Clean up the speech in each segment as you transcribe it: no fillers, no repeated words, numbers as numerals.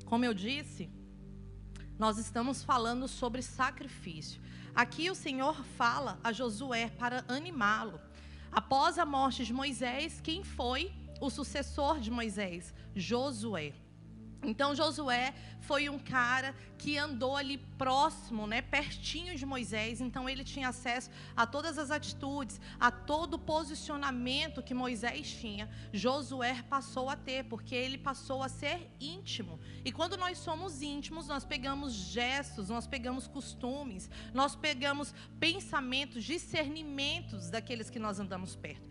Como eu disse, nós estamos falando sobre sacrifício. Aqui o Senhor fala a Josué para animá-lo. Após a morte de Moisés, quem foi o sucessor de Moisés? Josué. Então Josué foi um cara que andou ali próximo, pertinho de Moisés. Então ele tinha acesso a todas as atitudes, a todo o posicionamento que Moisés tinha. Josué passou a ter, porque ele passou a ser íntimo. E quando nós somos íntimos, nós pegamos gestos, nós pegamos costumes, nós pegamos pensamentos, discernimentos daqueles que nós andamos perto.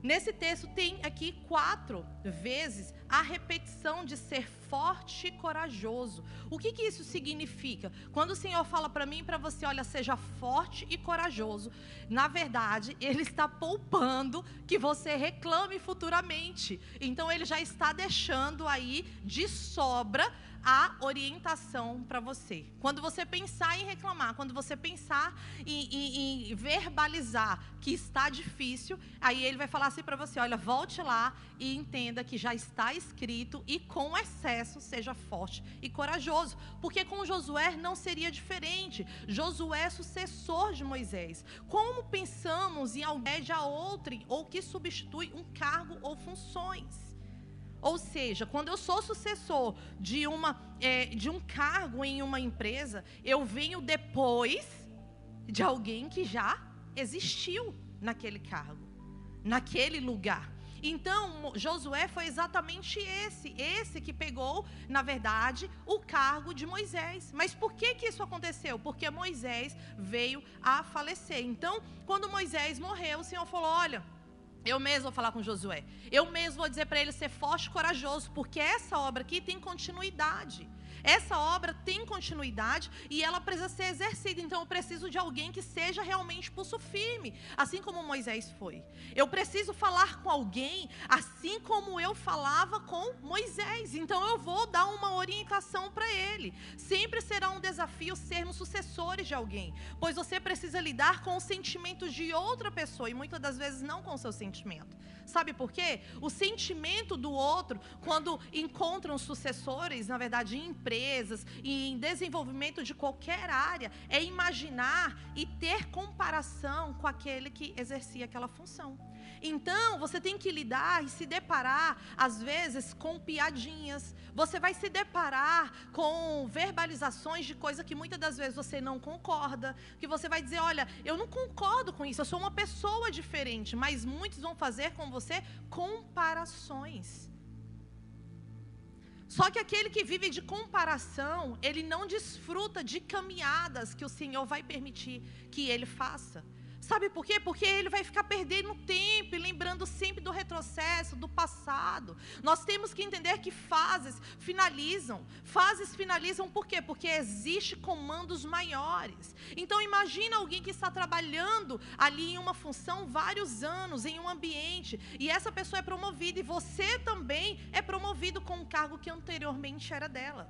Nesse texto tem aqui 4 vezes a repetição de ser forte e corajoso. O que isso significa? Quando o Senhor fala para mim e para você, olha, seja forte e corajoso, na verdade, Ele está poupando que você reclame futuramente. Então, Ele já está deixando aí de sobra a orientação para você. Quando você pensar em reclamar, quando você pensar em verbalizar que está difícil, aí Ele vai falar assim para você, olha, volte lá e entenda que já está escrito, e com excesso seja forte e corajoso. Porque com Josué não seria diferente. Josué é sucessor de Moisés. Como pensamos em alguém de outrem ou que substitui um cargo ou funções? Ou seja, quando eu sou sucessor de um cargo em uma empresa, eu venho depois de alguém que já existiu naquele cargo, naquele lugar. Então, Josué foi exatamente esse que pegou, na verdade, o cargo de Moisés. Mas por que isso aconteceu? Porque Moisés veio a falecer. Então, quando Moisés morreu, o Senhor falou, olha, eu mesmo vou falar com Josué. Eu mesmo vou dizer para ele ser forte e corajoso, porque essa obra aqui tem continuidade. Essa obra tem continuidade e ela precisa ser exercida. Então eu preciso de alguém que seja realmente pulso firme, assim como Moisés foi. Eu preciso falar com alguém assim como eu falava com Moisés. Então eu vou dar uma orientação para ele. Sempre será um desafio sermos sucessores de alguém, pois você precisa lidar com os sentimentos de outra pessoa e muitas das vezes não com o seu sentimento. Sabe por quê? O sentimento do outro, quando encontram sucessores, na verdade em empresas e em desenvolvimento de qualquer área, é imaginar e ter comparação com aquele que exercia aquela função. Então, você tem que lidar e se deparar, às vezes, com piadinhas. Você vai se deparar com verbalizações de coisa que muitas das vezes você não concorda. Que você vai dizer, olha, eu não concordo com isso, eu sou uma pessoa diferente. Mas muitos vão fazer com você comparações. Só que aquele que vive de comparação, ele não desfruta de caminhadas que o Senhor vai permitir que ele faça. Sabe por quê? Porque ele vai ficar perdendo tempo e lembrando sempre do retrocesso, do passado. Nós temos que entender que fases finalizam. Fases finalizam por quê? Porque existem comandos maiores. Então imagina alguém que está trabalhando ali em uma função vários anos, em um ambiente, e essa pessoa é promovida, e você também é promovido com um cargo que anteriormente era dela.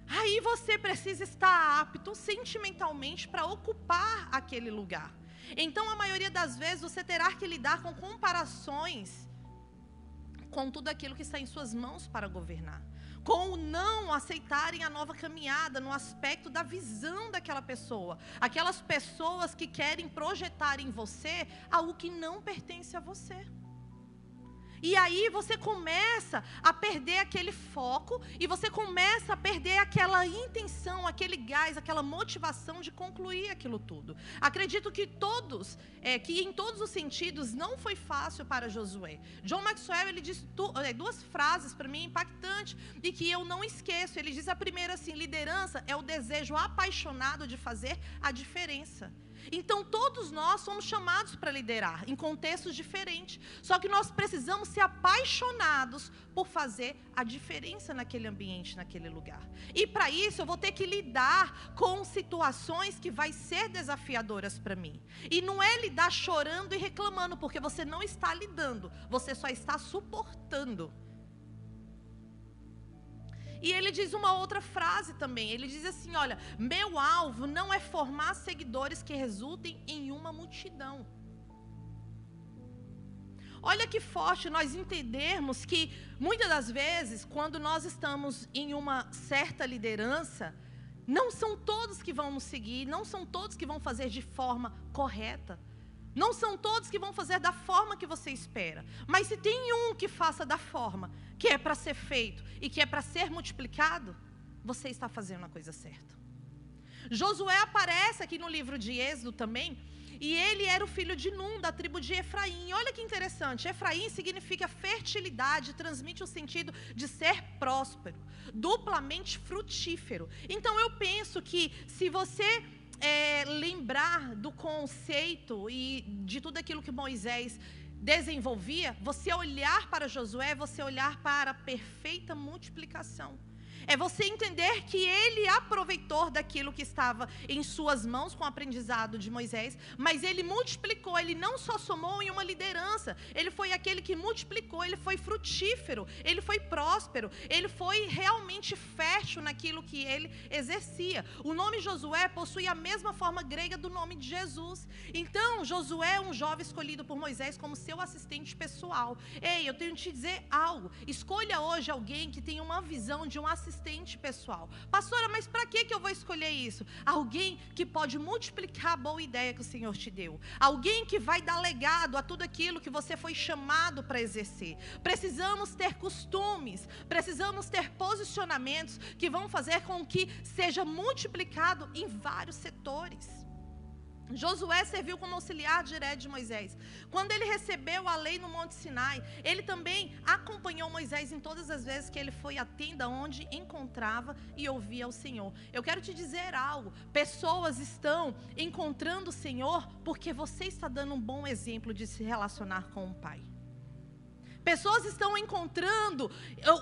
Aí você precisa estar apto sentimentalmente para ocupar aquele lugar. Então, a maioria das vezes, você terá que lidar com comparações com tudo aquilo que está em suas mãos para governar. Com o não aceitarem a nova caminhada no aspecto da visão daquela pessoa. Aquelas pessoas que querem projetar em você algo que não pertence a você. E aí você começa a perder aquele foco e você começa a perder aquela intenção, aquele gás, aquela motivação de concluir aquilo tudo. Acredito que que em todos os sentidos não foi fácil para Josué. John Maxwell, ele diz 2 frases para mim impactantes e que eu não esqueço. Ele diz a primeira assim, liderança é o desejo apaixonado de fazer a diferença. Então todos nós somos chamados para liderar em contextos diferentes. Só que nós precisamos ser apaixonados por fazer a diferença naquele ambiente, naquele lugar. E para isso eu vou ter que lidar com situações que vai ser desafiadoras para mim. E não é lidar chorando e reclamando, porque você não está lidando, você só está suportando. E ele diz uma outra frase também, ele diz assim, olha, meu alvo não é formar seguidores que resultem em uma multidão. Olha que forte nós entendermos que, muitas das vezes, quando nós estamos em uma certa liderança, não são todos que vão nos seguir, não são todos que vão fazer de forma correta. Não são todos que vão fazer da forma que você espera. Mas se tem um que faça da forma que é para ser feito e que é para ser multiplicado, você está fazendo a coisa certa. Josué aparece aqui no livro de Êxodo também, e ele era o filho de Num, da tribo de Efraim. Olha que interessante, Efraim significa fertilidade, transmite o sentido de ser próspero, duplamente frutífero. Então eu penso que se você lembrar do conceito e de tudo aquilo que Moisés desenvolvia, você olhar para Josué, você olhar para a perfeita multiplicação. É você entender que ele aproveitou daquilo que estava em suas mãos com o aprendizado de Moisés, mas ele multiplicou, ele não só somou em uma liderança, ele foi aquele que multiplicou, ele foi frutífero, ele foi próspero, ele foi realmente fértil naquilo que ele exercia. O nome Josué possui a mesma forma grega do nome de Jesus. Então, Josué é um jovem escolhido por Moisés como seu assistente pessoal. Ei, eu tenho que te dizer algo, escolha hoje alguém que tenha uma visão de um assistente pessoal. Pastora, mas para que eu vou escolher isso? Alguém que pode multiplicar a boa ideia que o Senhor te deu. Alguém que vai dar legado a tudo aquilo que você foi chamado para exercer. Precisamos ter costumes, precisamos ter posicionamentos que vão fazer com que seja multiplicado em vários setores. Josué serviu como auxiliar direto de Moisés. Quando ele recebeu a lei no Monte Sinai, ele também acompanhou Moisés em todas as vezes que ele foi à tenda onde encontrava e ouvia o Senhor. Eu quero te dizer algo, pessoas estão encontrando o Senhor porque você está dando um bom exemplo de se relacionar com o Pai. Pessoas estão encontrando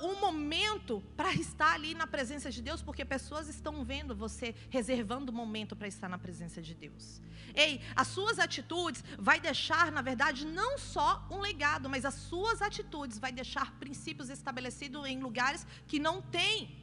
um momento para estar ali na presença de Deus, porque pessoas estão vendo você reservando um momento para estar na presença de Deus. Ei, as suas atitudes vai deixar, na verdade, não só um legado, mas as suas atitudes vai deixar princípios estabelecidos em lugares que não tem.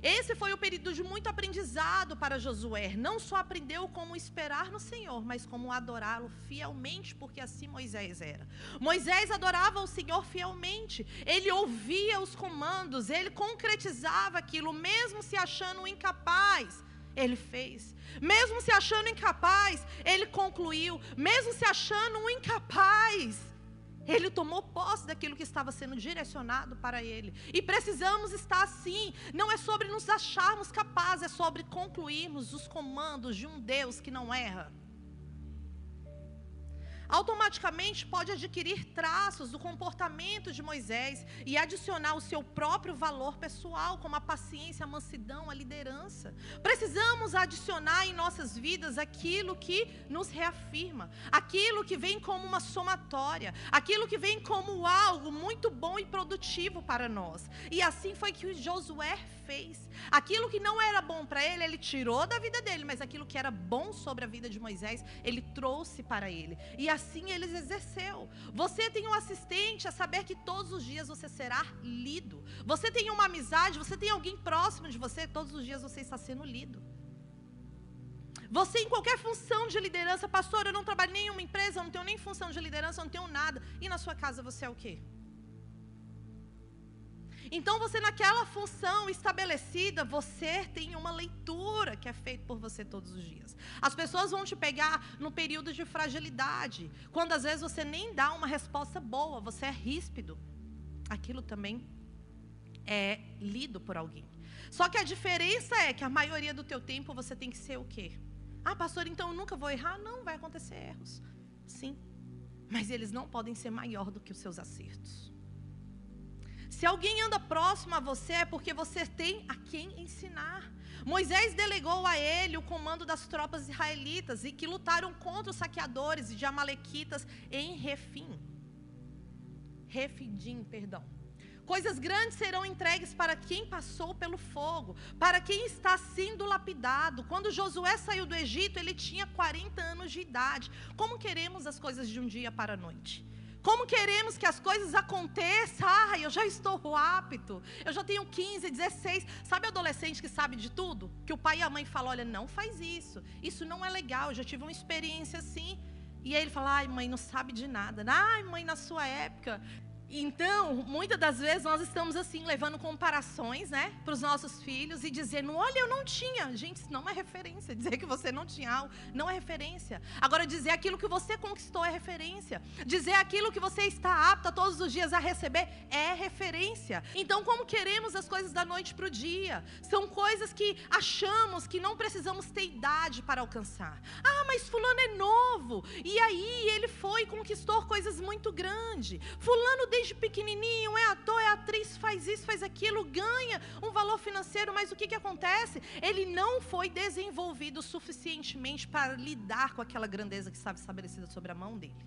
Esse foi o período de muito aprendizado para Josué. Não só aprendeu como esperar no Senhor, mas como adorá-lo fielmente, porque assim Moisés era. Moisés adorava o Senhor fielmente. Ele ouvia os comandos, ele concretizava aquilo, mesmo se achando incapaz. Ele fez. Mesmo se achando incapaz, ele concluiu. Mesmo se achando um incapaz, ele tomou posse daquilo que estava sendo direcionado para ele. E precisamos estar assim. Não é sobre nos acharmos capazes, é sobre concluirmos os comandos de um Deus que não erra. Automaticamente pode adquirir traços do comportamento de Moisés e adicionar o seu próprio valor pessoal, como a paciência, a mansidão, a liderança. Precisamos adicionar em nossas vidas aquilo que nos reafirma, aquilo que vem como uma somatória, aquilo que vem como algo muito bom e produtivo para nós. E assim foi que Josué fez. Aquilo que não era bom para ele, ele tirou da vida dele, mas aquilo que era bom sobre a vida de Moisés, ele trouxe para ele. E assim ele exerceu. Você tem um assistente a saber que todos os dias você será lido. Você tem uma amizade, você tem alguém próximo de você, todos os dias você está sendo lido. Você em qualquer função de liderança, pastor, eu não trabalho em nenhuma empresa, eu não tenho nem função de liderança, eu não tenho nada. E na sua casa você é o quê? Então você naquela função estabelecida, você tem uma leitura que é feita por você todos os dias. As pessoas vão te pegar no período de fragilidade, quando às vezes você nem dá uma resposta boa, você é ríspido. Aquilo também é lido por alguém. Só que a diferença é que a maioria do teu tempo você tem que ser o quê? Ah, pastor, então eu nunca vou errar? Não, vai acontecer erros. Sim, mas eles não podem ser maior do que os seus acertos. Se alguém anda próximo a você, é porque você tem a quem ensinar. Moisés delegou a ele o comando das tropas israelitas e que lutaram contra os saqueadores de amalequitas em Refidim. Coisas grandes serão entregues para quem passou pelo fogo, para quem está sendo lapidado. Quando Josué saiu do Egito, ele tinha 40 anos de idade. Como queremos as coisas de um dia para a noite? Como queremos que as coisas aconteçam? Ah, eu já estou apto, eu já tenho 15, 16. Sabe adolescente que sabe de tudo? Que o pai e a mãe falam, olha, não faz isso, isso não é legal, eu já tive uma experiência assim. E aí ele fala, ai mãe, não sabe de nada. Ai mãe, na sua época. Então, muitas das vezes nós estamos assim, levando comparações, né, para os nossos filhos e dizendo, olha, eu não tinha. Gente, isso não é referência. Dizer que você não tinha algo não é referência. Agora, dizer aquilo que você conquistou é referência. Dizer aquilo que você está apta todos os dias a receber é referência. Então, como queremos as coisas da noite para o dia? São coisas que achamos que não precisamos ter idade para alcançar. Ah, mas fulano é novo. E aí, ele foi e conquistou coisas muito grandes. Fulano desde pequenininho, é ator, é atriz, faz isso, faz aquilo, ganha um valor financeiro, mas o que acontece? Ele não foi desenvolvido suficientemente para lidar com aquela grandeza que estava estabelecida sobre a mão dele.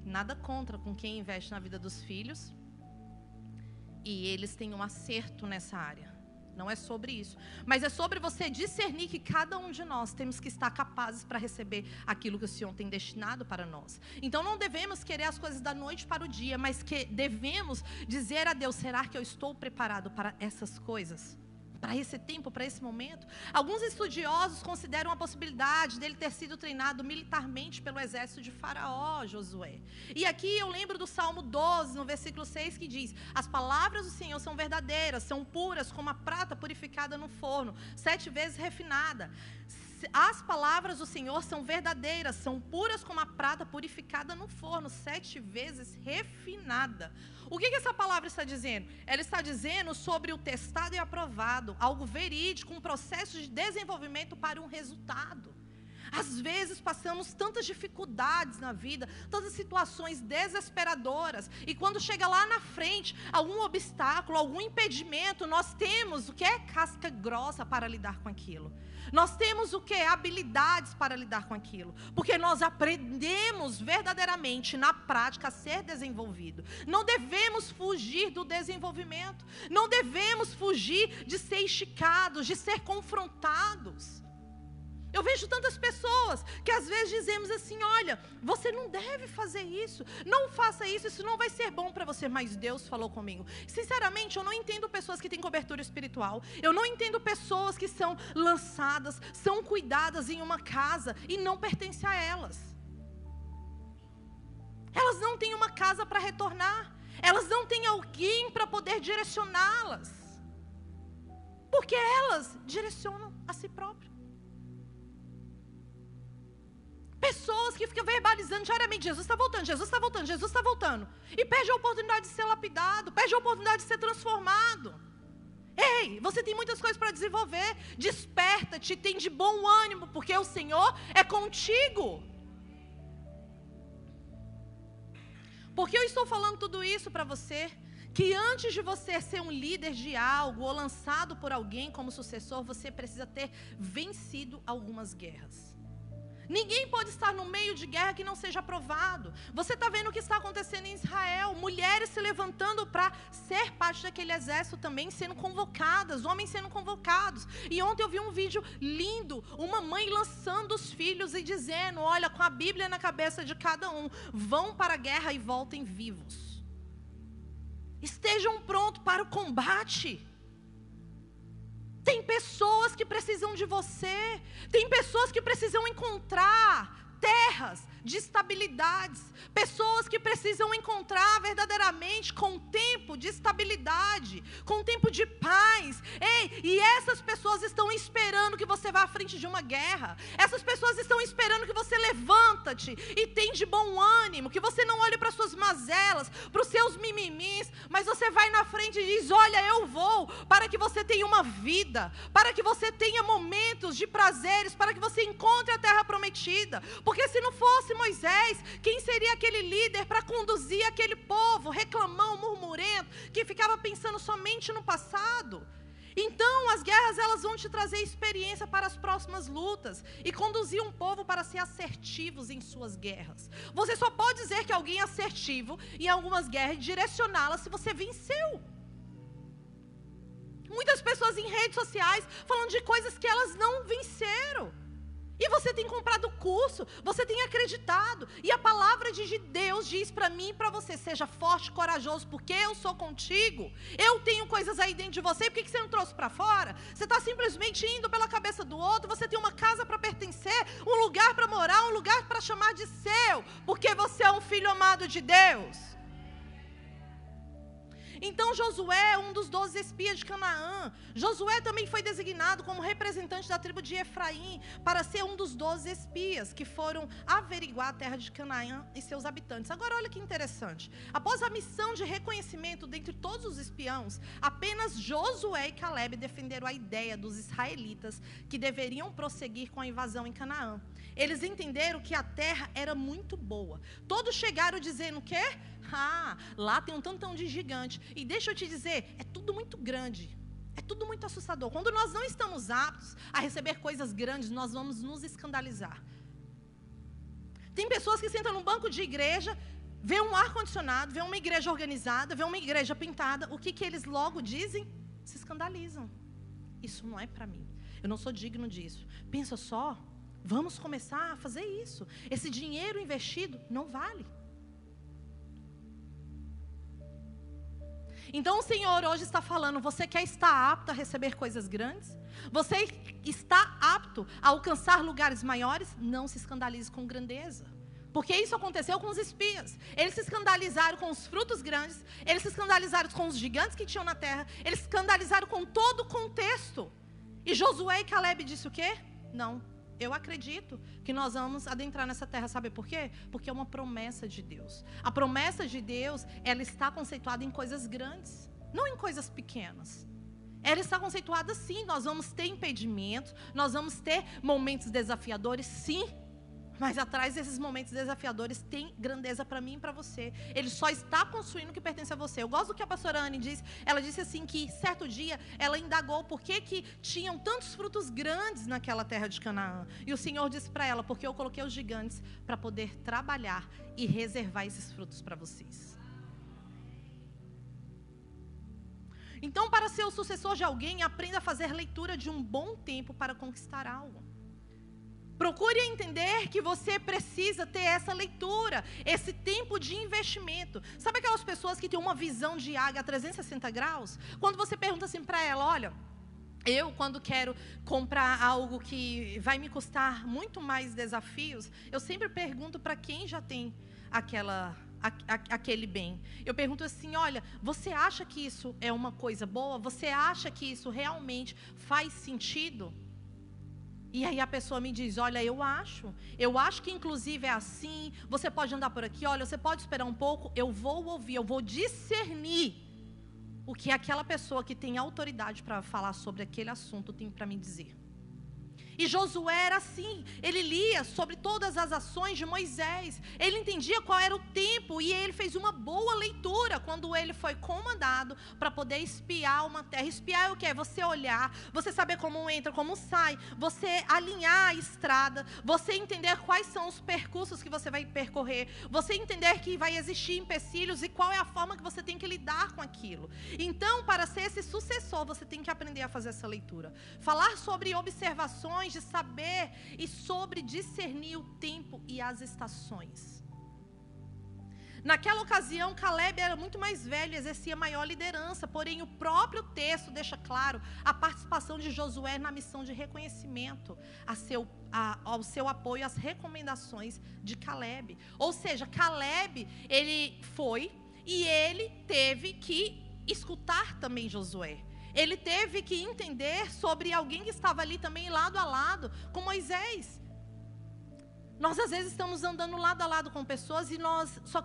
Nada contra com quem investe na vida dos filhos, e eles têm um acerto nessa área. Não é sobre isso, mas é sobre você discernir que cada um de nós temos que estar capazes para receber aquilo que o Senhor tem destinado para nós. Então não devemos querer as coisas da noite para o dia, mas que devemos dizer a Deus, será que eu estou preparado para essas coisas? Para esse tempo, para esse momento? Alguns estudiosos consideram a possibilidade dele ter sido treinado militarmente pelo exército de Faraó, Josué. E aqui eu lembro do Salmo 12, no versículo 6, que diz, as palavras do Senhor são verdadeiras, são puras como a prata purificada no forno, 7 vezes refinada. As palavras do Senhor são verdadeiras, são puras como a prata purificada no forno, 7 vezes refinada. O que essa palavra está dizendo? Ela está dizendo sobre o testado e aprovado, algo verídico, um processo de desenvolvimento para um resultado. Às vezes passamos tantas dificuldades na vida, tantas situações desesperadoras, e quando chega lá na frente, algum obstáculo, algum impedimento, nós temos o que é casca grossa para lidar com aquilo. Nós temos o que? Habilidades para lidar com aquilo. Porque nós aprendemos verdadeiramente, na prática, a ser desenvolvido. Não devemos fugir do desenvolvimento. Não devemos fugir de ser esticados, de ser confrontados. Eu vejo tantas pessoas que às vezes dizemos assim, olha, você não deve fazer isso, não faça isso, isso não vai ser bom para você, mas Deus falou comigo. Sinceramente, eu não entendo pessoas que têm cobertura espiritual, eu não entendo pessoas que são lançadas, são cuidadas em uma casa e não pertencem a elas. Elas não têm uma casa para retornar, elas não têm alguém para poder direcioná-las, porque elas direcionam a si próprias. Pessoas que ficam verbalizando diariamente, Jesus está voltando, Jesus está voltando, Jesus está voltando. E perde a oportunidade de ser lapidado, perde a oportunidade de ser transformado. Ei, você tem muitas coisas para desenvolver. Desperta-te, tem de bom ânimo, porque o Senhor é contigo. Por que eu estou falando tudo isso para você? Que antes de você ser um líder de algo, ou lançado por alguém como sucessor, você precisa ter vencido algumas guerras. Ninguém pode estar no meio de guerra que não seja aprovado. Você está vendo o que está acontecendo em Israel. Mulheres se levantando para ser parte daquele exército também, sendo convocadas, homens sendo convocados. E ontem eu vi um vídeo lindo, uma mãe lançando os filhos e dizendo, olha, com a Bíblia na cabeça de cada um, vão para a guerra e voltem vivos. Estejam prontos para o combate. Tem pessoas que precisam de você. Tem pessoas que precisam encontrar terras de estabilidades. Pessoas que precisam encontrar verdadeiramente com tempo de estabilidade, com tempo de paz. Ei, e essas pessoas estão esperando que você vá à frente de uma guerra. Essas pessoas estão esperando que você levanta-te e tem de bom ânimo, que você não olhe para as suas mazelas, para os seus mimimis, mas você vai na frente e diz, olha, eu vou, para que você tenha uma vida, para que você tenha momentos de prazeres, para que você encontre a terra prometida. Porque se não fosse Moisés, quem seria aquele líder para conduzir aquele povo reclamão, murmurento, que ficava pensando somente no passado? Então as guerras, elas vão te trazer experiência para as próximas lutas e conduzir um povo para ser assertivos em suas guerras. Você só pode dizer que alguém é assertivo em algumas guerras e direcioná-las se você venceu. Muitas pessoas em redes sociais falando de coisas que elas não venceram. E você tem comprado curso, você tem acreditado. E a palavra de Deus diz para mim e para você: seja forte e corajoso, porque eu sou contigo. Eu tenho coisas aí dentro de você, por que você não trouxe para fora? Você está simplesmente indo pela cabeça do outro. Você tem uma casa para pertencer, um lugar para morar, um lugar para chamar de seu, porque você é um filho amado de Deus. Então Josué é um dos 12 espias de Canaã. Josué também foi designado como representante da tribo de Efraim para ser um dos 12 espias que foram averiguar a terra de Canaã e seus habitantes. Agora olha que interessante. Após a missão de reconhecimento dentre todos os espiões, apenas Josué e Caleb defenderam a ideia dos israelitas que deveriam prosseguir com a invasão em Canaã. Eles entenderam que a terra era muito boa. Todos chegaram dizendo o quê? Lá tem um tantão de gigante. E deixa eu te dizer, é tudo muito grande. É tudo muito assustador. Quando nós não estamos aptos a receber coisas grandes, nós vamos nos escandalizar. Tem pessoas que sentam num banco de igreja, vê um ar-condicionado, vê uma igreja organizada, vê uma igreja pintada. O que eles logo dizem? Se escandalizam. Isso não é para mim. Eu não sou digno disso. Pensa só, vamos começar a fazer isso. Esse dinheiro investido não vale. Então o Senhor hoje está falando: você quer estar apto a receber coisas grandes? Você está apto a alcançar lugares maiores? Não se escandalize com grandeza. Porque isso aconteceu com os espias. Eles se escandalizaram com os frutos grandes, eles se escandalizaram com os gigantes que tinham na terra, eles se escandalizaram com todo o contexto. E Josué e Caleb disse o quê? Não. Eu acredito que nós vamos adentrar nessa terra, sabe por quê? Porque é uma promessa de Deus. A promessa de Deus, ela está conceituada em coisas grandes, não em coisas pequenas. Ela está conceituada sim, nós vamos ter impedimentos, nós vamos ter momentos desafiadores, sim. Mas atrás desses momentos desafiadores tem grandeza para mim e para você. Ele só está construindo o que pertence a você. Eu gosto do que a pastora Anne diz. Ela disse assim que certo dia ela indagou por que tinham tantos frutos grandes naquela terra de Canaã. E o Senhor disse para ela: porque eu coloquei os gigantes para poder trabalhar e reservar esses frutos para vocês. Então, para ser o sucessor de alguém, aprenda a fazer leitura de um bom tempo para conquistar algo. Procure entender que você precisa ter essa leitura, esse tempo de investimento. Sabe aquelas pessoas que têm uma visão de águia a 360 graus? Quando você pergunta assim para ela: olha, eu quando quero comprar algo que vai me custar muito mais desafios, eu sempre pergunto para quem já tem aquele bem. Eu pergunto assim: olha, você acha que isso é uma coisa boa? Você acha que isso realmente faz sentido? E aí a pessoa me diz: olha, eu acho que inclusive é assim, você pode andar por aqui, olha, você pode esperar um pouco, eu vou ouvir, eu vou discernir o que aquela pessoa que tem autoridade para falar sobre aquele assunto tem para me dizer. E Josué era assim, ele lia sobre todas as ações de Moisés, ele entendia qual era o tempo e ele fez uma boa leitura quando ele foi comandado para poder espiar uma terra. Espiar é o que? É você olhar, você saber como entra, como sai, você alinhar a estrada, você entender quais são os percursos que você vai percorrer, você entender que vai existir empecilhos e qual é a forma que você tem que lidar com aquilo. Então, para ser esse sucessor, você tem que aprender a fazer essa leitura. Falar sobre observações, de saber e sobre discernir o tempo e as estações. Naquela ocasião, Caleb era muito mais velho e exercia maior liderança, porém o próprio texto deixa claro a participação de Josué na missão de reconhecimento ao seu apoio às recomendações de Caleb. Ou seja, Caleb, ele foi e ele teve que escutar também Josué. Ele teve que entender sobre alguém que estava ali também lado a lado com Moisés. Nós às vezes estamos andando lado a lado com pessoas e nós só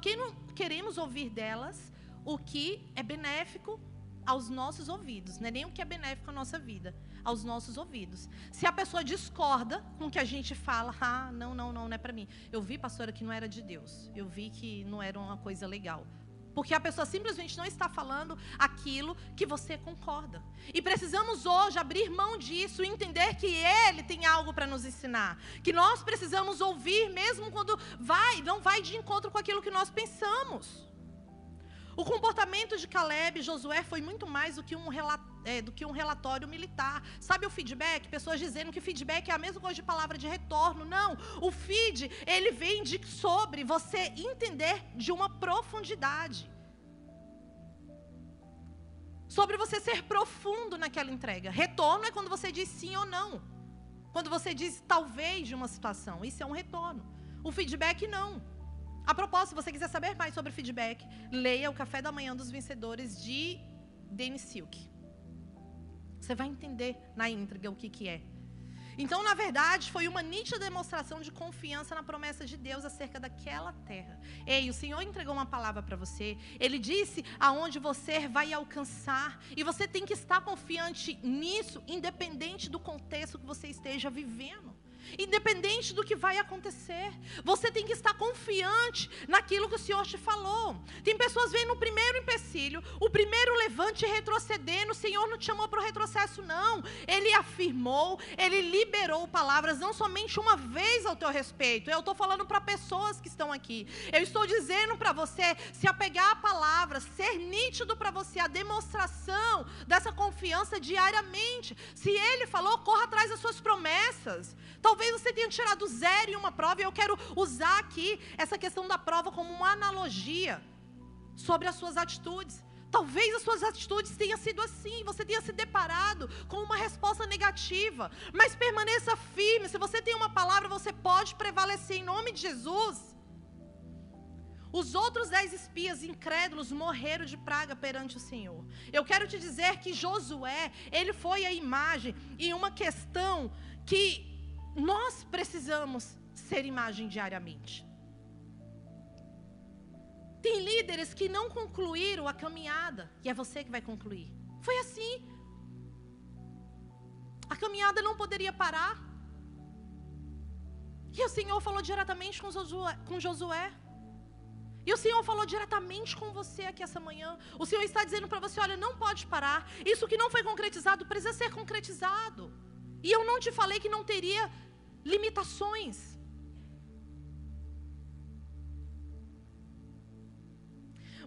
queremos ouvir delas o que é benéfico aos nossos ouvidos. Não é nem o que é benéfico à nossa vida, aos nossos ouvidos. Se a pessoa discorda com o que a gente fala: não é para mim. Eu vi, pastora, que não era de Deus. Eu vi que não era uma coisa legal. Porque a pessoa simplesmente não está falando aquilo que você concorda. E precisamos hoje abrir mão disso e entender que Ele tem algo para nos ensinar. Que nós precisamos ouvir mesmo quando não vai de encontro com aquilo que nós pensamos. O comportamento de Caleb e Josué foi muito mais do que um do que um relatório militar. Sabe o feedback? Pessoas dizendo que feedback é a mesma coisa de palavra de retorno. Não, o feed, ele vem sobre você entender de uma profundidade. Sobre você ser profundo naquela entrega. Retorno é quando você diz sim ou não. Quando você diz talvez de uma situação. Isso é um retorno. O feedback não. A propósito, se você quiser saber mais sobre feedback, leia o Café da Manhã dos Vencedores de Dennis Silk. Você vai entender na íntegra o que é. Então, na verdade, foi uma nítida demonstração de confiança na promessa de Deus acerca daquela terra. Ei, o Senhor entregou uma palavra para você. Ele disse aonde você vai alcançar. E você tem que estar confiante nisso, independente do contexto que você esteja vivendo. Independente do que vai acontecer, você tem que estar confiante naquilo que o Senhor te falou. Tem pessoas vendo o primeiro empecilho, o primeiro levante e retrocedendo. O Senhor não te chamou para o retrocesso, não. Ele afirmou, Ele liberou palavras não somente uma vez ao teu respeito. Eu estou falando para pessoas que estão aqui. Eu estou dizendo para você se apegar à palavra, ser nítido para você a demonstração dessa confiança diariamente. Se Ele falou, corra atrás das suas promessas. Talvez você tenha tirado 0 em uma prova, e eu quero usar aqui essa questão da prova como uma analogia sobre as suas atitudes. Talvez as suas atitudes tenham sido assim, você tenha se deparado com uma resposta negativa, mas permaneça firme. Se você tem uma palavra, você pode prevalecer em nome de Jesus. Os outros 10 espias incrédulos morreram de praga perante o Senhor. Eu quero te dizer que Josué, ele foi a imagem e uma questão que nós precisamos ser imagem diariamente. Tem líderes que não concluíram a caminhada, e é você que vai concluir. Foi assim. A caminhada não poderia parar. E o Senhor falou diretamente com Josué. E o Senhor falou diretamente com você aqui essa manhã. O Senhor está dizendo para você, olha, não pode parar. Isso que não foi concretizado precisa ser concretizado. E eu não te falei que não teria limitações.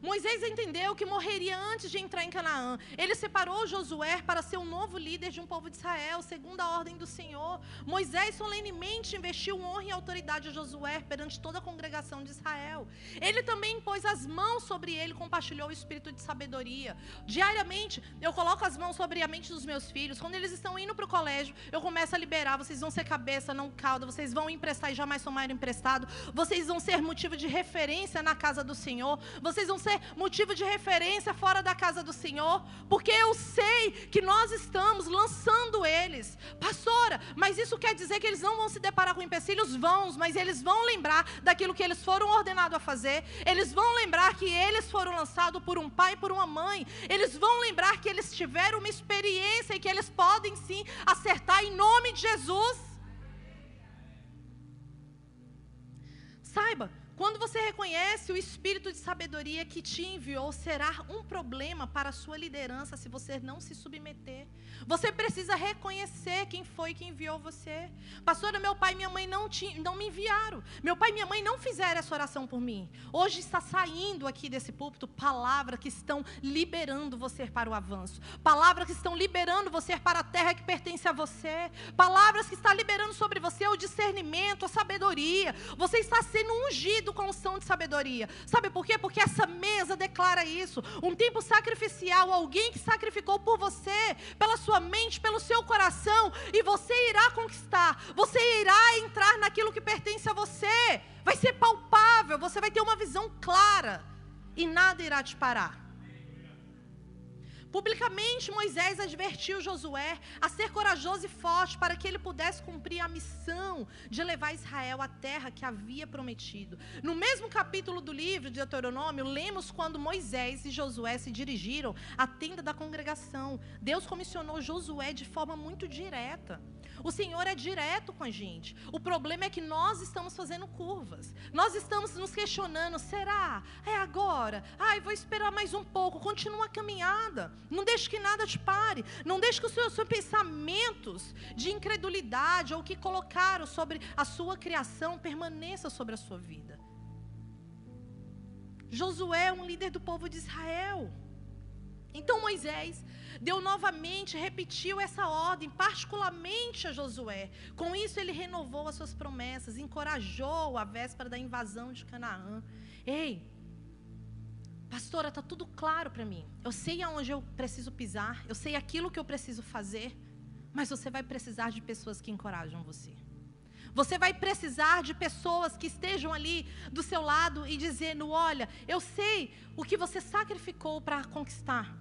Moisés entendeu que morreria antes de entrar em Canaã. Ele separou Josué para ser o novo líder de um povo de Israel, segundo a ordem do Senhor. Moisés solenemente investiu honra e autoridade a Josué perante toda a congregação de Israel. Ele também pôs as mãos sobre ele, compartilhou o espírito de sabedoria. Diariamente, eu coloco as mãos sobre a mente dos meus filhos. Quando eles estão indo para o colégio, eu começo a liberar. Vocês vão ser cabeça, não cauda. Vocês vão emprestar e jamais tomaram emprestado. Vocês vão ser motivo de referência na casa do Senhor. Vocês vão ser motivo de referência fora da casa do Senhor, porque eu sei que nós estamos lançando eles. Pastora, mas isso quer dizer que eles não vão se deparar com empecilhos? Vão, mas eles vão lembrar daquilo que eles foram ordenados a fazer. Eles vão lembrar que eles foram lançados por um pai e por uma mãe. Eles vão lembrar que eles tiveram uma experiência e que eles podem sim acertar em nome de Jesus. Saiba, quando você reconhece o espírito de sabedoria que te enviou, será um problema para a sua liderança se você não se submeter. Você precisa reconhecer quem foi que enviou você. Pastora, meu pai e minha mãe não me enviaram. Meu pai e minha mãe não fizeram essa oração por mim. Hoje está saindo aqui desse púlpito palavras que estão liberando você para o avanço. Palavras que estão liberando você para a terra que pertence a você. Palavras que estão liberando sobre você o discernimento, a sabedoria. Você está sendo ungido com unção de sabedoria. Sabe por quê? Porque essa mesa declara isso. Um tempo sacrificial, alguém que sacrificou por você, pela sua mente, pelo seu coração, e você irá conquistar. Você irá entrar naquilo que pertence a você. Vai ser palpável, você vai ter uma visão clara e nada irá te parar. Publicamente, Moisés advertiu Josué a ser corajoso e forte para que ele pudesse cumprir a missão de levar Israel à terra que havia prometido. No mesmo capítulo do livro de Deuteronômio, lemos quando Moisés e Josué se dirigiram à tenda da congregação. Deus comissionou Josué de forma muito direta. O Senhor é direto com a gente. O problema é que nós estamos fazendo curvas. Nós estamos nos questionando, será? É agora? Ai, vou esperar mais um pouco. Continua a caminhada. Não deixe que nada te pare. Não deixe que os seus pensamentos de incredulidade ou que colocaram sobre a sua criação permaneçam sobre a sua vida. Josué é um líder do povo de Israel. Então Moisés Deus novamente repetiu essa ordem, particularmente a Josué. Com isso ele renovou as suas promessas, encorajou a véspera da invasão de Canaã. Ei, pastora, está tudo claro para mim. Eu sei aonde eu preciso pisar, eu sei aquilo que eu preciso fazer, mas você vai precisar de pessoas que encorajam você. Você vai precisar de pessoas que estejam ali do seu lado e dizendo: olha, eu sei o que você sacrificou para conquistar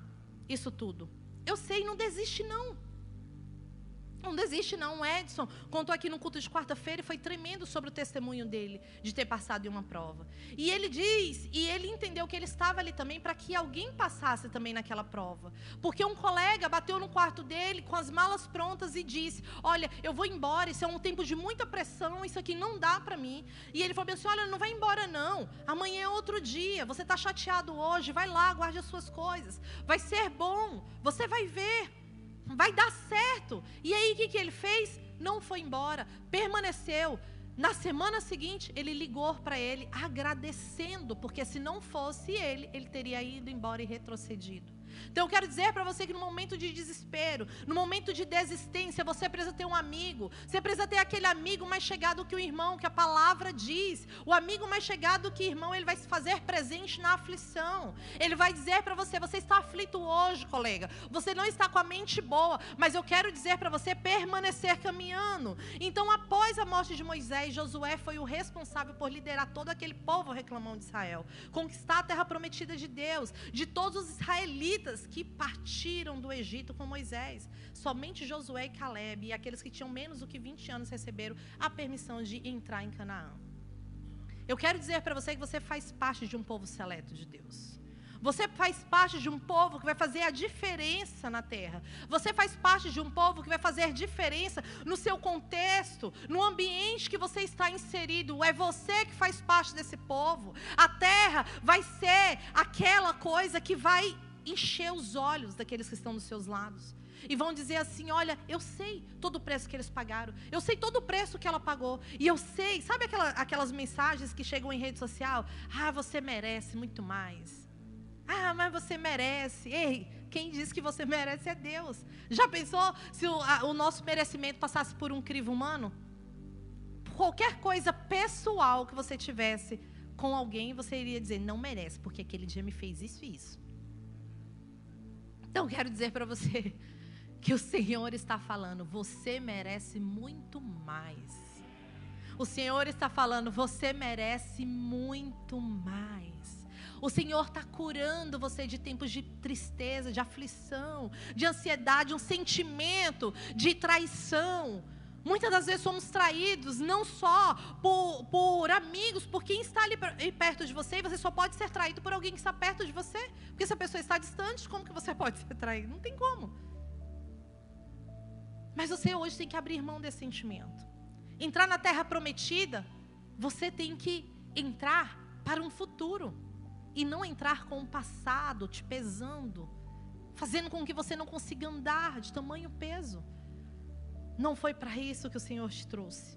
isso tudo. Eu sei, não desiste não. Não desiste não. O Edson contou aqui no culto de quarta-feira e foi tremendo sobre o testemunho dele, de ter passado em uma prova. E ele diz, e ele entendeu que ele estava ali também para que alguém passasse também naquela prova. Porque um colega bateu no quarto dele com as malas prontas e disse: olha, eu vou embora, isso é um tempo de muita pressão, isso aqui não dá para mim. E ele falou assim: olha, não vai embora não, amanhã é outro dia, você está chateado hoje, vai lá, guarde as suas coisas, vai ser bom, você vai ver. Vai dar certo. E aí o que ele fez? Não foi embora, permaneceu. Na semana seguinte ele ligou para ele agradecendo, porque se não fosse ele teria ido embora e retrocedido. Então eu quero dizer para você que no momento de desespero, no momento de desistência, você precisa ter um amigo. Você precisa ter aquele amigo mais chegado que o irmão, que a palavra diz. O amigo mais chegado que o irmão, ele vai se fazer presente na aflição. Ele vai dizer para você: você está aflito hoje, colega, você não está com a mente boa, mas eu quero dizer para você permanecer caminhando. Então, após a morte de Moisés, Josué foi o responsável por liderar todo aquele povo reclamão de Israel, conquistar a terra prometida de Deus, de todos os israelitas que partiram do Egito com Moisés. Somente Josué e Caleb e aqueles que tinham menos do que 20 anos receberam a permissão de entrar em Canaã. Eu quero dizer para você que você faz parte de um povo seleto de Deus. Você faz parte de um povo que vai fazer a diferença na terra. Você faz parte de um povo que vai fazer diferença no seu contexto, no ambiente que você está inserido. É você que faz parte desse povo. A terra vai ser aquela coisa que vai encher os olhos daqueles que estão dos seus lados. E vão dizer assim: olha, eu sei todo o preço que eles pagaram, eu sei todo o preço que ela pagou, e eu sei, sabe aquelas mensagens que chegam em rede social? Ah, você merece muito mais. Ah, mas você merece. Ei, quem diz que você merece é Deus. Já pensou se o nosso merecimento passasse por um crivo humano? Qualquer coisa pessoal que você tivesse com alguém, você iria dizer: não merece, porque aquele dia me fez isso e isso. Então, quero dizer para você que o Senhor está falando: você merece muito mais. O Senhor está falando: você merece muito mais. O Senhor está curando você de tempos de tristeza, de aflição, de ansiedade, um sentimento de traição. Muitas das vezes somos traídos não só por amigos, por quem está ali perto de você, e você só pode ser traído por alguém que está perto de você, porque se a pessoa está distante, como que você pode ser traído? Não tem como. Mas você hoje tem que abrir mão desse sentimento. Entrar na terra prometida, você tem que entrar para um futuro, e não entrar com o passado te pesando, fazendo com que você não consiga andar de tamanho peso. Não foi para isso que o Senhor te trouxe.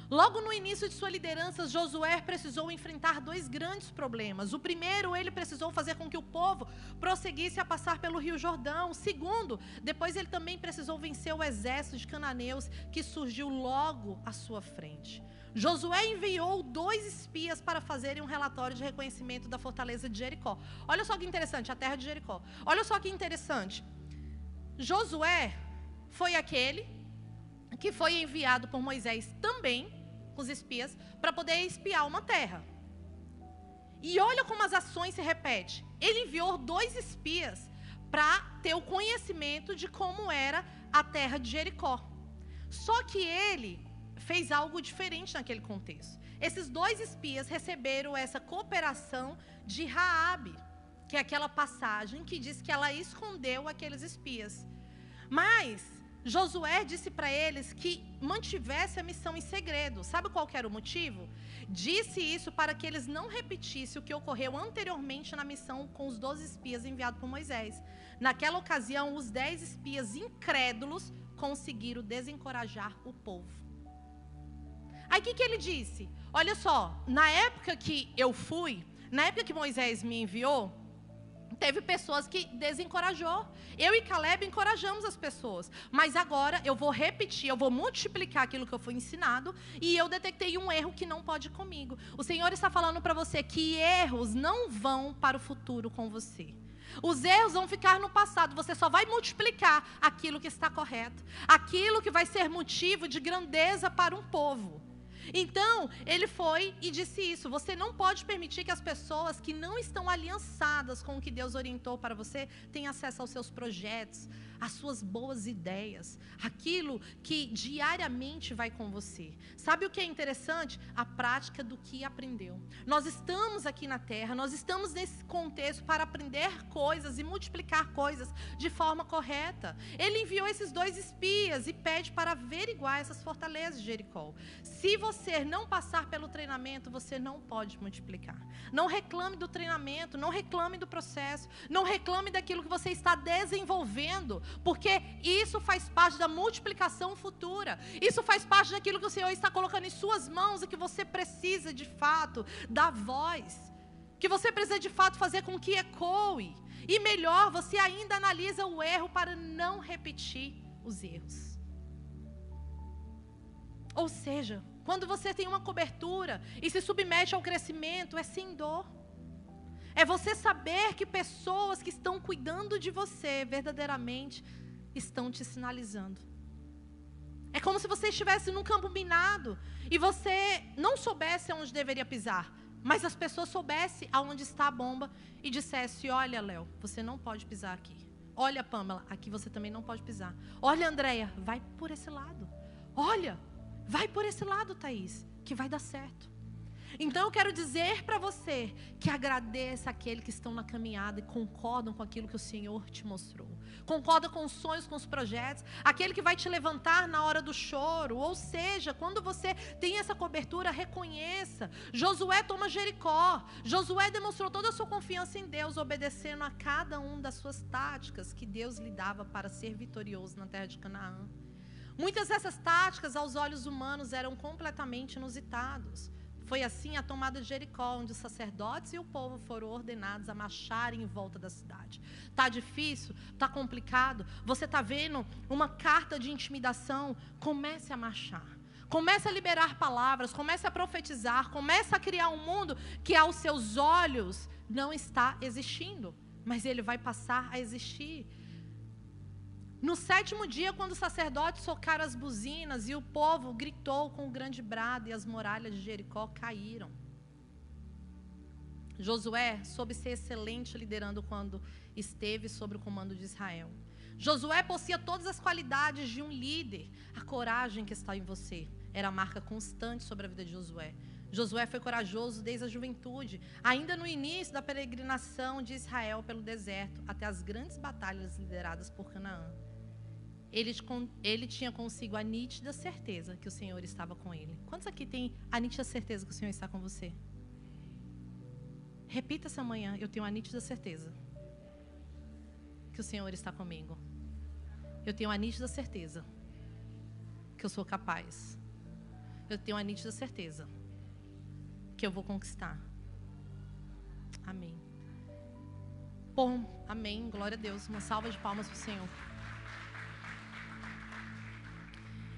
Logo no início de sua liderança, Josué precisou enfrentar 2 grandes problemas. O primeiro, ele precisou fazer com que o povo prosseguisse a passar pelo Rio Jordão. O segundo, depois ele também precisou vencer o exército de cananeus que surgiu logo à sua frente. Josué enviou 2 espias para fazerem um relatório de reconhecimento da fortaleza de Jericó. Olha só que interessante, a terra de Jericó. Olha só que interessante. Josué foi aquele que foi enviado por Moisés também, com os espias, para poder espiar uma terra. E olha como as ações se repetem. Ele enviou 2 espias para ter o conhecimento de como era a terra de Jericó. Só que ele fez algo diferente naquele contexto. Esses 2 espias receberam essa cooperação de Raabe, que é aquela passagem que diz que ela escondeu aqueles espias. Mas Josué disse para eles que mantivesse a missão em segredo. Sabe qual que era o motivo? Disse isso para que eles não repetissem o que ocorreu anteriormente na missão com os 12 espias enviados por Moisés. Naquela ocasião, os 10 espias incrédulos conseguiram desencorajar o povo. Aí o que ele disse? Olha só, na época que eu fui, na época que Moisés me enviou, Teve pessoas que desencorajou. Eu e Caleb encorajamos as pessoas. Mas agora eu vou repetir, eu vou multiplicar aquilo que eu fui ensinado. E eu detectei um erro que não pode ir comigo. O Senhor está falando para você que erros não vão para o futuro com você. Os erros vão ficar no passado. Você só vai multiplicar aquilo que está correto. Aquilo que vai ser motivo de grandeza para um povo. Então, ele foi e disse isso: você não pode permitir que as pessoas que não estão aliançadas com o que Deus orientou para você tenham acesso aos seus projetos, às suas boas ideias, aquilo que diariamente vai com você. Sabe o que é interessante? A prática do que aprendeu. Nós estamos aqui na terra, nós estamos nesse contexto para aprender coisas e multiplicar coisas de forma correta. Ele enviou esses 2 espias e pede para averiguar essas fortalezas de Jericó. Se você não passar pelo treinamento, você não pode multiplicar. Não reclame do treinamento, não reclame do processo, não reclame daquilo que você está desenvolvendo, porque isso faz parte da multiplicação futura. Isso faz parte daquilo que o Senhor está colocando em suas mãos e que você precisa de fato dar voz, que você precisa de fato fazer com que ecoe. E melhor, você ainda analisa o erro para não repetir os erros. Ou seja, quando você tem uma cobertura e se submete ao crescimento, é sem dor. É você saber que pessoas que estão cuidando de você verdadeiramente estão te sinalizando. É como se você estivesse num campo minado e você não soubesse aonde deveria pisar, mas as pessoas soubessem aonde está a bomba e dissessem: olha, Léo, você não pode pisar aqui. Olha, Pamela, aqui você também não pode pisar. Olha, Andréia, vai por esse lado. Olha, vai por esse lado, Thaís, que vai dar certo. Então eu quero dizer para você que agradeça aqueles que estão na caminhada e concordam com aquilo que o Senhor te mostrou. Concorda com os sonhos, com os projetos. Aquele que vai te levantar na hora do choro. Ou seja, quando você tem essa cobertura, reconheça. Josué toma Jericó. Josué demonstrou toda a sua confiança em Deus, obedecendo a cada uma das suas táticas que Deus lhe dava para ser vitorioso na terra de Canaã. Muitas dessas táticas, aos olhos humanos, eram completamente inusitados. Foi assim a tomada de Jericó, onde os sacerdotes e o povo foram ordenados a marcharem em volta da cidade. Está difícil? Está complicado? Você está vendo uma carta de intimidação? Comece a marchar. Comece a liberar palavras, comece a profetizar, comece a criar um mundo que aos seus olhos não está existindo, mas ele vai passar a existir. No 7º dia, quando os sacerdotes socaram as buzinas e o povo gritou com um grande brado e as muralhas de Jericó caíram. Josué soube ser excelente liderando quando esteve sob o comando de Israel. Josué possuía todas as qualidades de um líder. A coragem que está em você era a marca constante sobre a vida de Josué. Josué foi corajoso desde a juventude, ainda no início da peregrinação de Israel pelo deserto, até as grandes batalhas lideradas por Canaã. Ele tinha consigo a nítida certeza que o Senhor estava com ele. Quantos aqui têm a nítida certeza que o Senhor está com você? Repita essa manhã: eu tenho a nítida certeza que o Senhor está comigo. Eu tenho a nítida certeza que eu sou capaz. Eu tenho a nítida certeza que eu vou conquistar. Amém. Bom, amém. Glória a Deus. Uma salva de palmas para o Senhor.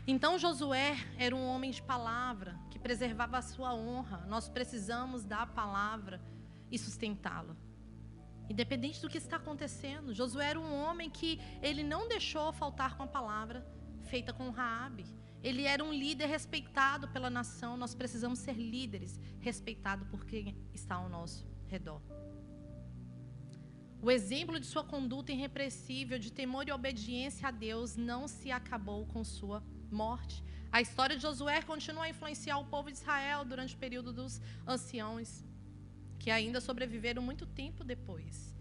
Então Josué era um homem de palavra, que preservava a sua honra. Nós precisamos da palavra e sustentá-la. Independente do que está acontecendo, Josué era um homem que ele não deixou faltar com a palavra feita com Raabe. Ele era um líder respeitado pela nação. Nós precisamos ser líderes respeitados por quem está ao nosso redor. O exemplo de sua conduta irrepreensível, de temor e obediência a Deus, não se acabou com sua morte. A história de Josué continua a influenciar o povo de Israel durante o período dos anciãos, que ainda sobreviveram muito tempo depois.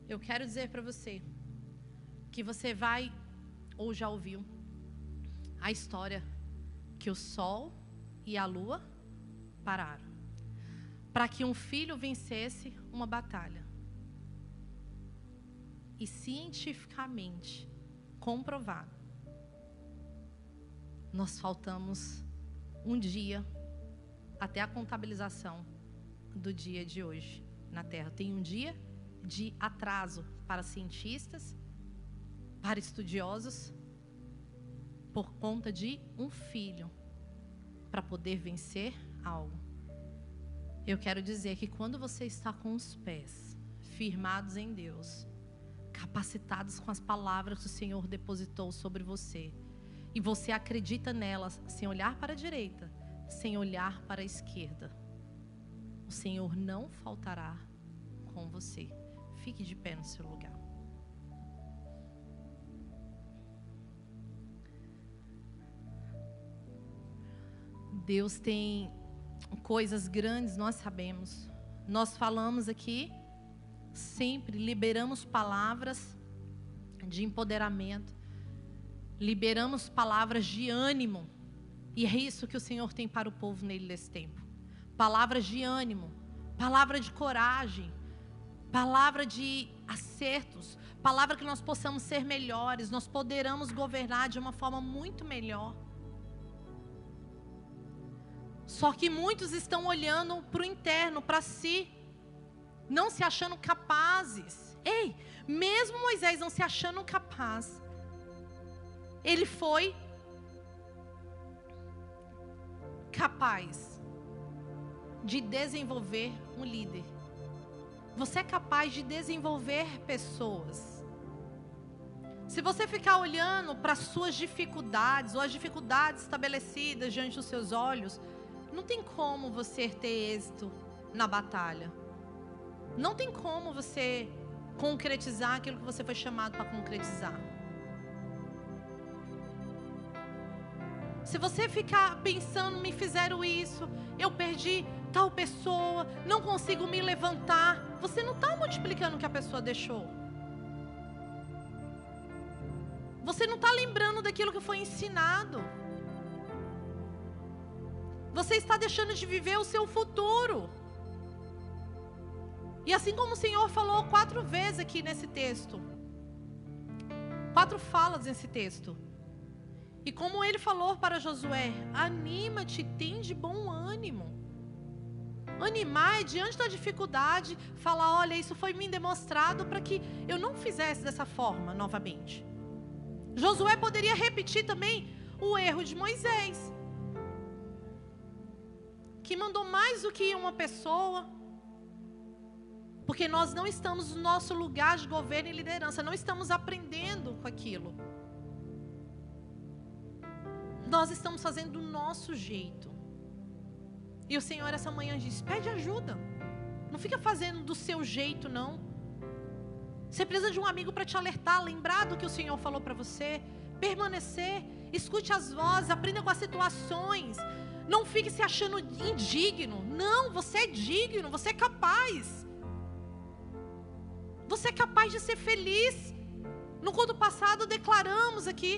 Eu quero dizer para você que você vai, ou já ouviu, a história que o sol e a lua pararam para que um filho vencesse uma batalha. E cientificamente comprovado, nós faltamos um dia até a contabilização do dia de hoje. na Terra. Tem um dia de atraso para cientistas, para estudiosos, por conta de um filho, para poder vencer algo. Eu quero dizer que quando você está com os pés firmados em Deus, capacitados com as palavras que o Senhor depositou sobre você, e você acredita nelas, sem olhar para a direita, sem olhar para a esquerda, o Senhor não faltará com você. Fique de pé no seu lugar. Deus tem coisas grandes, nós sabemos. Nós falamos aqui, sempre liberamos palavras de empoderamento, liberamos palavras de ânimo. E é isso que o Senhor tem para o povo nele nesse tempo. Palavras de ânimo, palavra de coragem, palavra de acertos, palavra que nós possamos ser melhores, nós poderamos governar de uma forma muito melhor. Só que muitos estão olhando para o interno, para si, não se achando capazes. Ei, mesmo Moisés não se achando capaz, ele foi capaz de desenvolver um líder. Você é capaz de desenvolver pessoas. Se você ficar olhando para as suas dificuldades, ou as dificuldades estabelecidas diante dos seus olhos, não tem como você ter êxito na batalha. Não tem como você concretizar aquilo que você foi chamado para concretizar. Se você ficar pensando, me fizeram isso, eu perdi tal pessoa, não consigo me levantar, você não está multiplicando o que a pessoa deixou. Você não está lembrando daquilo que foi ensinado. Você está deixando de viver o seu futuro. E assim como o Senhor falou 4 vezes aqui nesse texto, 4 falas nesse texto. E como ele falou para Josué, anima-te, tem de bom ânimo. Animar é diante da dificuldade, falar, olha, isso foi me demonstrado para que eu não fizesse dessa forma novamente. Josué poderia repetir também o erro de Moisés, que mandou mais do que uma pessoa, porque nós não estamos no nosso lugar de governo e liderança, não estamos aprendendo com aquilo. Nós estamos fazendo do nosso jeito. E o Senhor essa manhã diz, pede ajuda. Não fica fazendo do seu jeito, não. Você precisa de um amigo para te alertar, lembrar do que o Senhor falou para você, permanecer, escute as vozes, aprenda com as situações. Não fique se achando indigno. Não, você é digno, você é capaz. Você é capaz de ser feliz. No culto passado declaramos aqui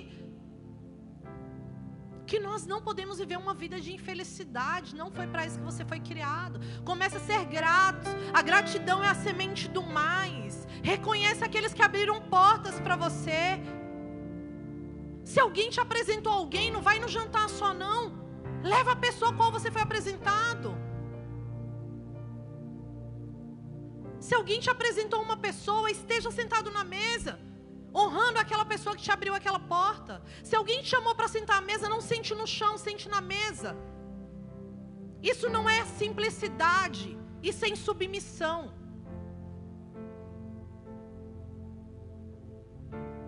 que nós não podemos viver uma vida de infelicidade. Não foi para isso que você foi criado. Comece a ser grato. A gratidão é a semente do mais. Reconheça aqueles que abriram portas para você. Se alguém te apresentou alguém, não vai no jantar só não. Leva a pessoa a qual você foi apresentado. Se alguém te apresentou uma pessoa, esteja sentado na mesa, honrando aquela pessoa que te abriu aquela porta. Se alguém te chamou para sentar à mesa, não sente no chão, sente na mesa. Isso não é simplicidade, isso é insubmissão.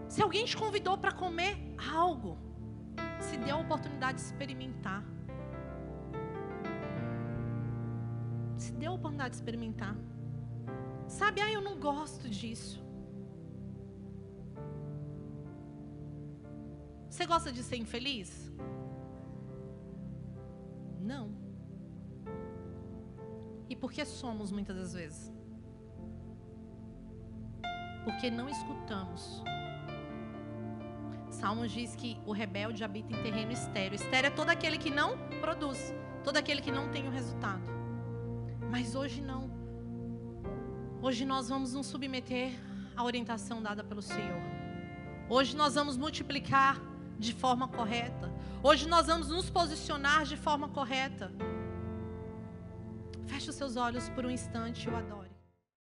Se alguém te convidou para comer algo, se dê a oportunidade de experimentar. Se dê a oportunidade de experimentar. Sabe, eu não gosto disso. Você gosta de ser infeliz? Não. E por que somos muitas das vezes? Porque não escutamos. Salmos diz que o rebelde habita em terreno estéril. Estéril é todo aquele que não produz, todo aquele que não tem o resultado. Mas hoje não. Hoje nós vamos nos submeter à orientação dada pelo Senhor. Hoje nós vamos multiplicar de forma correta. Hoje nós vamos nos posicionar de forma correta. Feche os seus olhos por um instante e o adore.